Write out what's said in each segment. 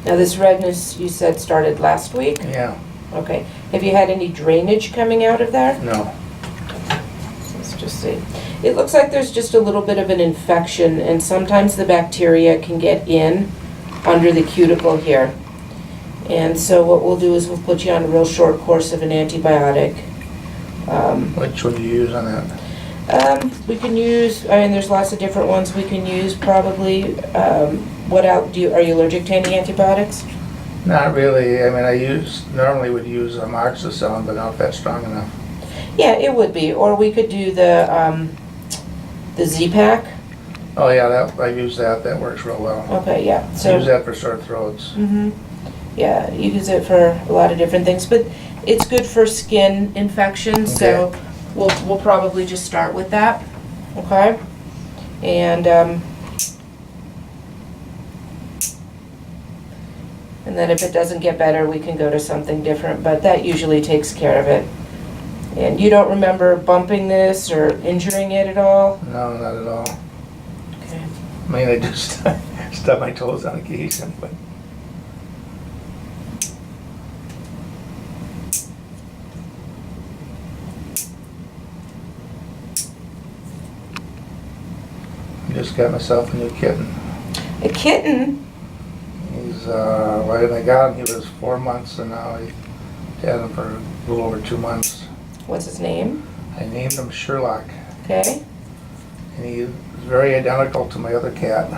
Now this redness, you said, started last week? Yeah, Okay. Have you had any drainage coming out of there? no. Let's just see. It looks like there's just a little bit of an infection, and sometimes the bacteria can get in under the cuticle here. And so what we'll do is we'll put you on a real short course of an antibiotic. Which one do you use on that? We can use, I mean, there's lots of different ones we can use probably. What else, are you allergic to any antibiotics? Not really. I mean, normally would use amoxicillin, but not if that's strong enough. Yeah, it would be, or we could do the Z-Pack. Oh yeah, I use that. That works real well. Okay, yeah. I So use that for sore throats. yeah, you use it for a lot of different things, but it's good for skin infections, so we'll probably just start with that, okay? And then if it doesn't get better, we can go to something different, but that usually takes care of it. And you don't remember bumping this or injuring it at all? No, not at all. Okay. I mean, I just stub my toes on occasion, but I just got myself a new kitten. A kitten? He's, when I got him, he was 4 months, and now I've had him for a little over 2 months. What's his name? I named him Sherlock, Okay, and he is very identical to my other cat.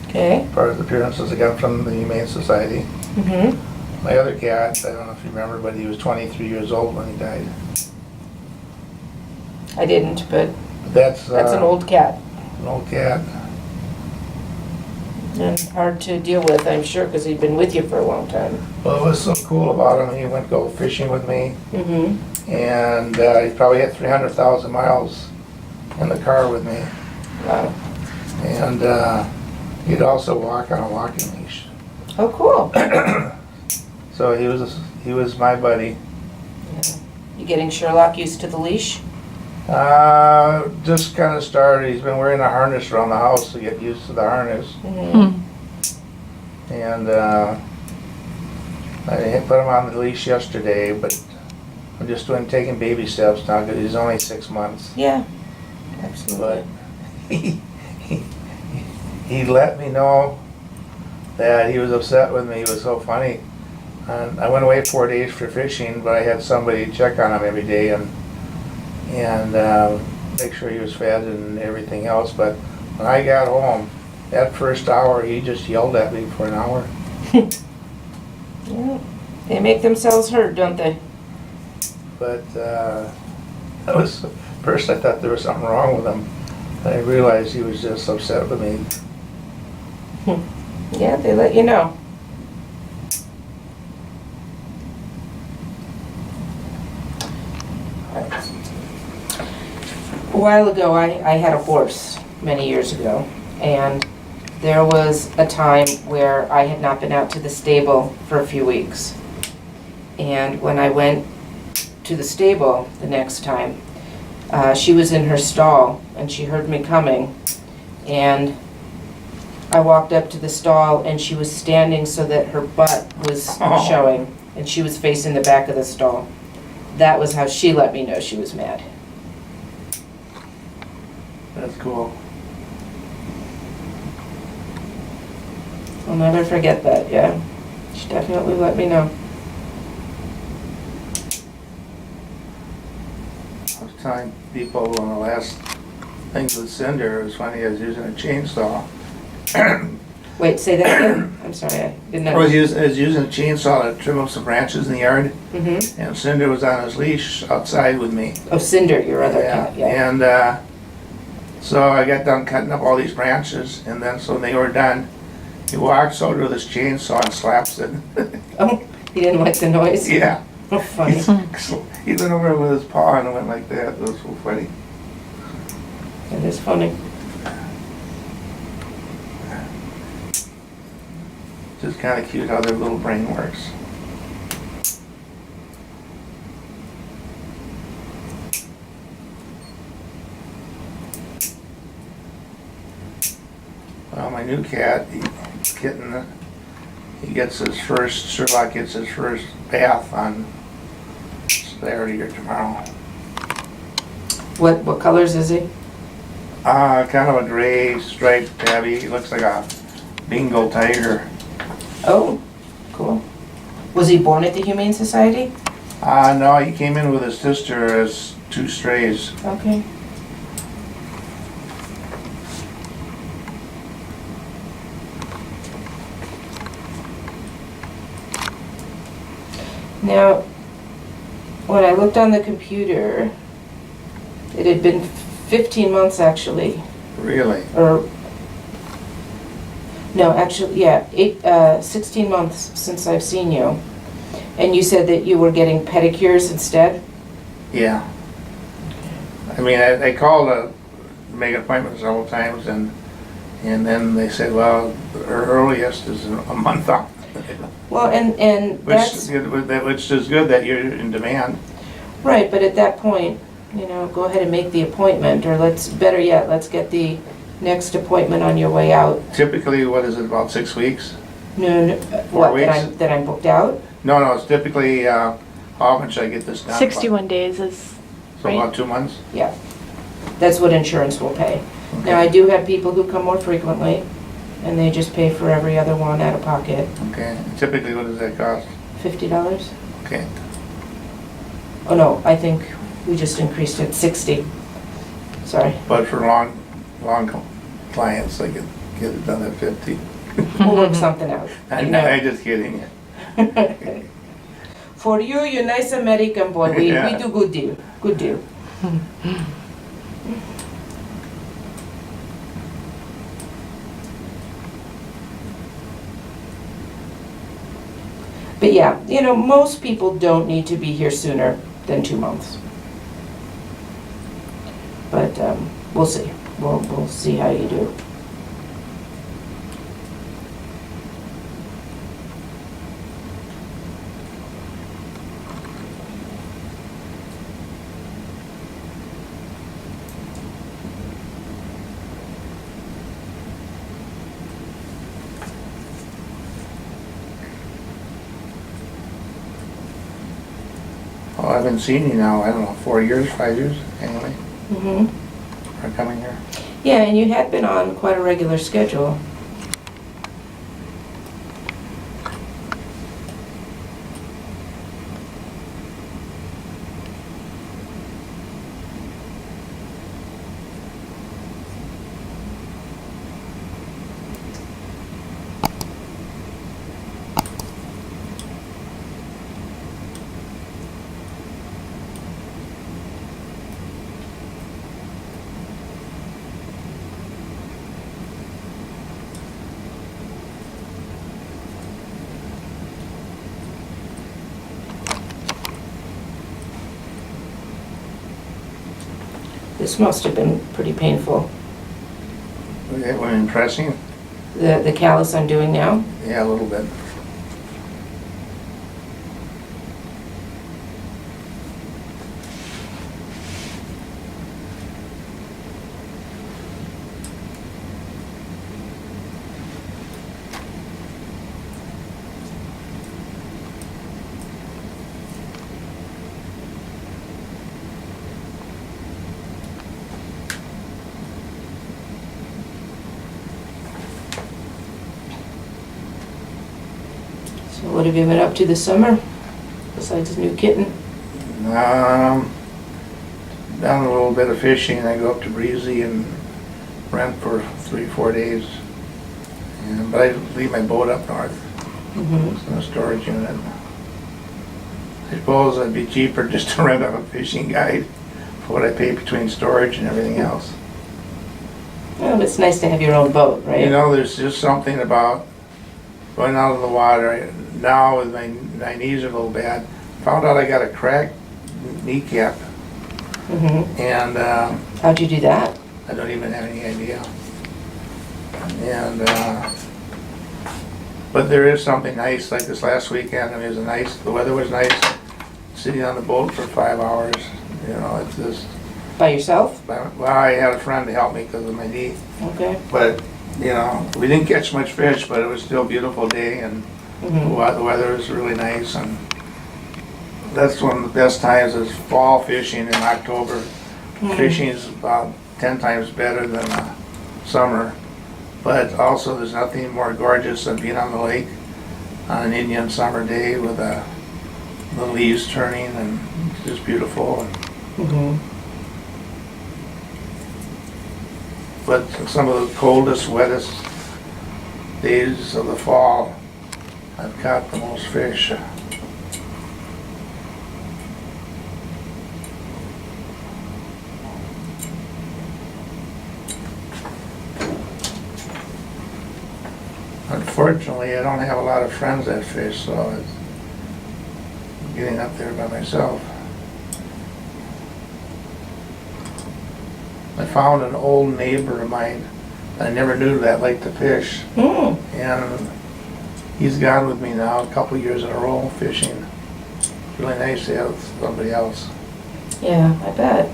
okay. Part of the appearances I got from the Humane Society. Mm-hmm. My other cat, I don't know if you remember, but he was 23 years old when he died. I didn't, but That's that's an old cat. an old cat. And hard to deal with, I'm sure, because he'd been with you for a long time. Well, what was so cool about him, he went go fishing with me, Mm-hmm. and he probably had 300,000 miles in the car with me. Wow. And he'd also walk on a walking leash. Oh, cool. So he was my buddy. You getting Sherlock used to the leash? Just kind of started. He's been wearing a harness around the house to get used to the harness. Mm-hmm. And I put him on the leash yesterday, but I'm just taking baby steps now because he's only 6 months. Yeah, But absolutely. he let me know that he was upset with me. It was so funny. And I went away 4 days for fishing, but I had somebody check on him every day and make sure he was fed and everything else. But when I got home, that first hour, he just yelled at me for an hour. Yeah. They make themselves heard, don't they? But that was, first I thought there was something wrong with him. I realized he was just upset with me. Yeah, they let you know. A while ago, I had a horse many years ago, and there was a time where I had not been out to the stable for a few weeks. And when I went to the stable the next time, she was in her stall, and she heard me coming, and I walked up to the stall, and she was standing so that her butt was showing, and she was facing the back of the stall. That was how she let me know she was mad. That's cool. I'll never forget that, yeah. She definitely let me know. I was telling people on the last things with Cinder, it was funny, I was using a chainsaw. Wait, say that again? I'm sorry, I didn't know. I was using a chainsaw to trim up some branches in the yard, Mm-hmm. and Cinder was on his leash outside with me. Oh, Cinder, your other cat, yeah. And so I got done cutting up all these branches, and then so when they were done, he walks over with his chainsaw and slaps it. Oh, he didn't like the noise? Yeah. Oh, funny. He went over with his paw and went like that. It was so funny. It is funny. Just kind of cute how their little brain works. Well, my new cat, kitten, Sherlock gets his first bath on Saturday or tomorrow. What colors is he? Kind of a gray striped tabby. He looks like a Bengal tiger. Oh, cool. Was he born at the Humane Society? No, he came in with his sister as 2 strays. Okay. Now, when I looked on the computer, it had been 15 months actually, Really? or, no, actually, yeah, 16 months since I've seen you. And you said that you were getting pedicures instead? Yeah. I mean, I called to make an appointment several times, and then they said, well, the earliest is a month out. Well, and that's, Which is good that you're in demand. right, but at that point, you know, go ahead and make the appointment, or better yet, let's get the next appointment on your way out. Typically, what is it, about 6 weeks? No, 4 what, weeks? that I'm booked out? No, it's typically, how often should I get this done? 61 days is, So right? about 2 months? Yeah. That's what insurance will pay. Okay. Now, I do have people who come more frequently, and they just pay for every other one out of pocket. Okay. Typically, what does that cost? $50? Okay. Oh, no, I think we just increased it, 60. Sorry. But for long clients, I can get it done at 50. We'll work something out. I'm just kidding. For you, you're nice American boy. We Yeah. do good deal. Good deal. But yeah, you know, most people don't need to be here sooner than 2 months. But we'll see. We'll see how you do. Well, I've been seeing you now, I don't know, 4 years, 5 years, anyway, Mm-hmm. for coming here. Yeah, and you had been on quite a regular schedule. This must have been pretty painful. It was impressing, The callus I'm doing now. yeah, a little bit. So what have you been up to this summer, besides the new kitten? Done a little bit of fishing. I go up to Breezy and rent for 3-4 days. But I leave my boat up north. Mm-hmm. It's in a storage unit. I suppose it'd be cheaper just to rent a fishing guide for what I pay between storage and everything else. Well, it's nice to have your own boat, right? You know, there's just something about going out of the water. Now with my knees are a little bad. Found out I got a cracked kneecap, Mm-hmm. and How'd you do that? I don't even have any idea. And but there is something nice, like this last weekend. I mean, it was the weather was nice. Sitting on the boat for 5 hours, you know, it's just. By yourself? Well, I had a friend to help me because of my knee. Okay. But, you know, we didn't catch much fish, but it was still a beautiful day, and Mhm. The weather is really nice, and that's one of the best times is fall fishing in October. Fishing is about 10 times better than summer, but also there's nothing more gorgeous than being on the lake on an Indian summer day with the leaves turning, and it's just beautiful. Mhm. But some of the coldest, wettest days of the fall, I've caught the most fish. Unfortunately, I don't have a lot of friends that fish, so it's getting up there by myself. I found an old neighbor of mine I never knew that liked to fish, Mm. and he's gone with me now a couple years in a row fishing. Really nice to have somebody else. Yeah, I bet.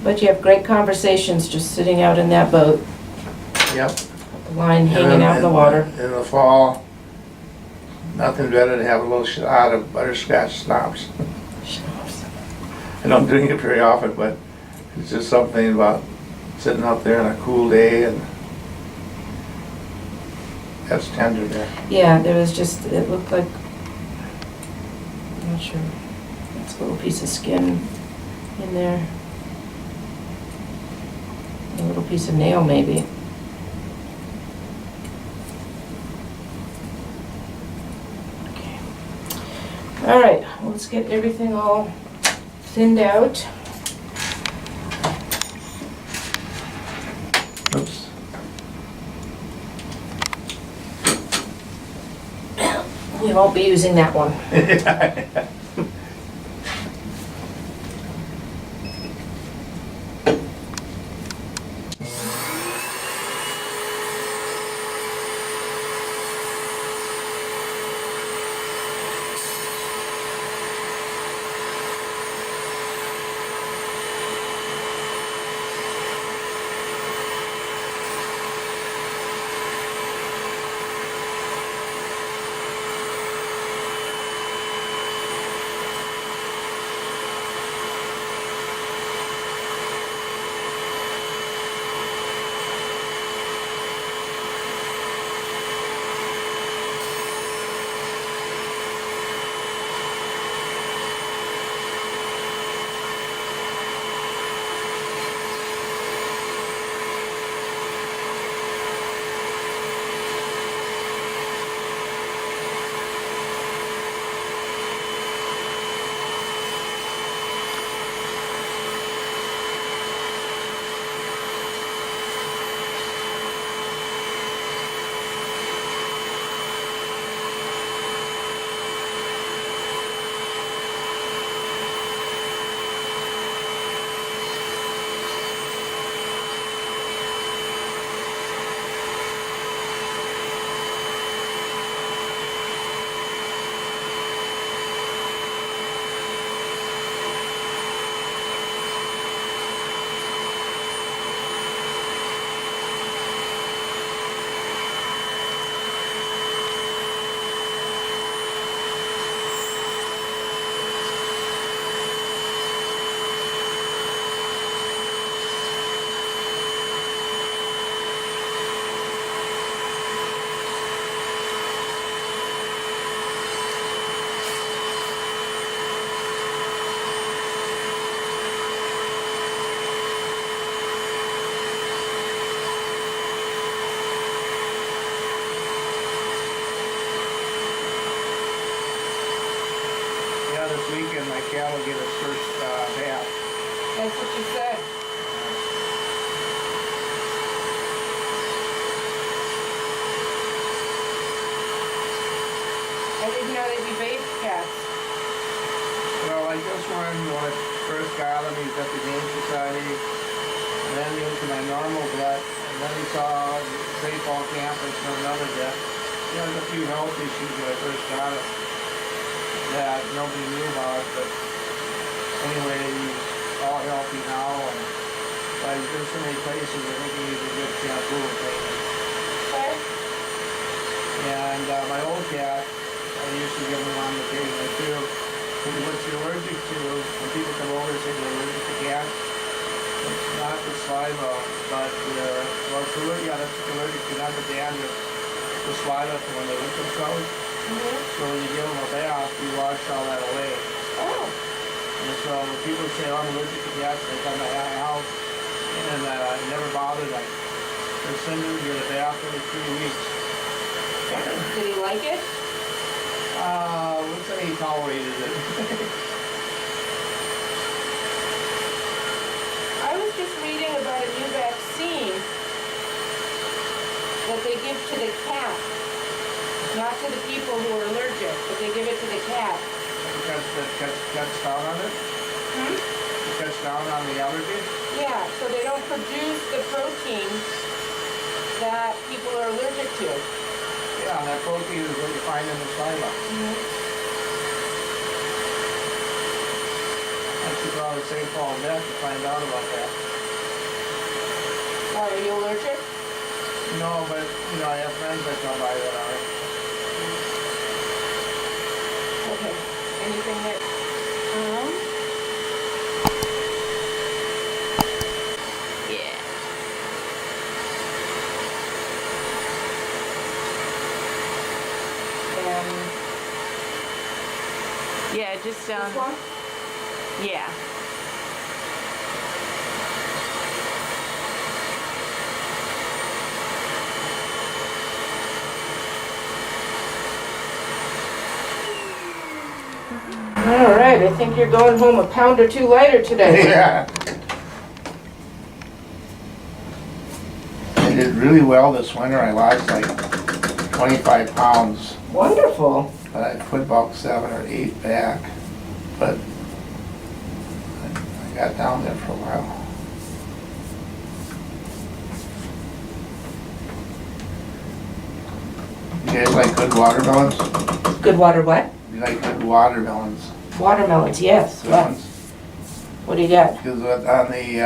But you have great conversations just sitting out in that boat, Yep. the line hanging out in the water. In the fall, nothing better to have a little shot of butterscotch schnapps. And I'm doing it very often, but it's just something about sitting out there on a cool day, and that's tender there. Yeah, there was just, it looked like, I'm not sure, it's a little piece of skin in there. A little piece of nail maybe. Okay. All right, let's get everything all thinned out. Oops. We won't be using that one. Yeah, this weekend my cow will get its first bath. That's what you said. I didn't know they'd be baby cats. Well, like this one, when I first got him, he was at the Game Society, and then he went to my normal vet, and then he saw St. Paul campus and another vet. He has a few health issues when I first got him that nobody knew about, but anyway, he's all healthy now, and he's been so many places, I think he needs a good shampoo and things. Okay. And my old cat, I used to give him on occasionally too. What you're allergic to, when people come over and say they're allergic to cats, it's not the saliva, but well, it's allergic, yeah, that's what they're allergic to, not the dandruff, the saliva from when they lick themselves. So when you give them a bath, you wash all that away. Oh. And so when people say, oh, I'm allergic to cats, they come to my house, and it never bothered them. They send them to get a bath every 3 weeks. Did he like it? Let's say he tolerated it. I was just reading about a new vaccine that they give to the cat. Not to the people who are allergic, but they give it to the cat. Because it cuts down on it? It cuts down on the allergy? Yeah, so they don't produce the proteins that people are allergic to. Yeah, and that protein is what you find in the saliva. I should probably St. Paul Vet to find out about that. Why, are you allergic? No, but, I have friends that come by that are. Okay. Anything that, yeah. Yeah, just This one? yeah. All right, I think you're going home a pound or two lighter today. Yeah. I did really well this winter. I lost like 25 pounds, Wonderful. but I put about 7 or 8 back. But I got down there for a while. You guys like good watermelons? Good water what? You like good watermelons? Watermelons, yes. Good What? ones? What do you got? Because on the,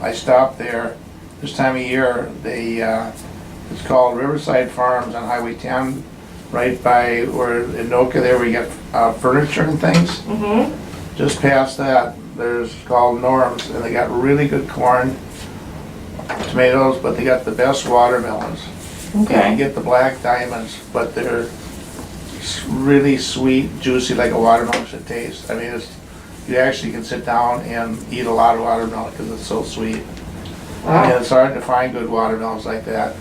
I stopped there this time of year, it's called Riverside Farms on Highway 10, right by where in Noka there we get furniture and things. Mm-hmm. Just past that, there's called Norm's, and they got really good corn, tomatoes, but they got the best watermelons. You Okay. get the black diamonds, but they're really sweet, juicy, like a watermelon should taste. I mean, you actually can sit down and eat a lot of watermelon because it's so sweet. Wow. And it's hard to find good watermelons like that.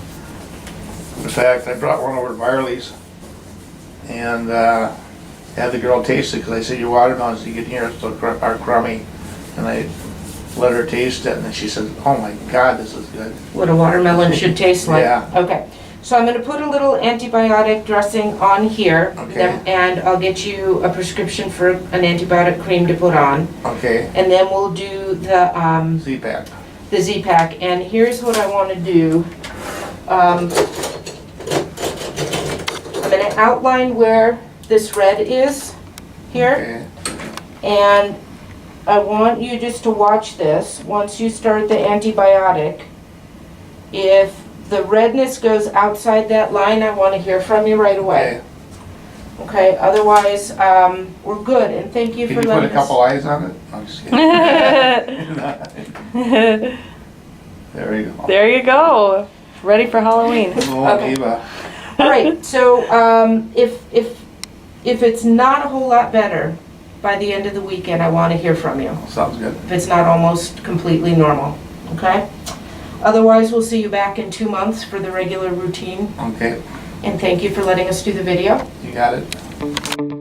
In fact, I brought one over to Byerly's and had the girl taste it because I said, your watermelons, you can hear it, are crummy. And I let her taste it, and then she said, oh my God, this is good. What a watermelon should taste like. Yeah. Okay. So I'm going to put a little antibiotic dressing on here, Okay. and I'll get you a prescription for an antibiotic cream to put on, Okay, and then we'll do the Z-Pack. Z-Pack. And here's what I want to do. I'm going to outline where this red is here, Okay. and I want you just to watch this. Once you start the antibiotic, if the redness goes outside that line, I want to hear from you right away. Okay. Okay, otherwise, we're good, and thank you Can for you put letting a couple us. eyes on it? I'm just kidding. There you go. There you go. Ready for Halloween. Little Okay. Eva. All right, so if it's not a whole lot better by the end of the weekend, I want to hear from you. Sounds good. If it's not almost completely normal, okay? Otherwise, we'll see you back in 2 months for the regular routine, Okay, and thank you for letting us do the video. you got it.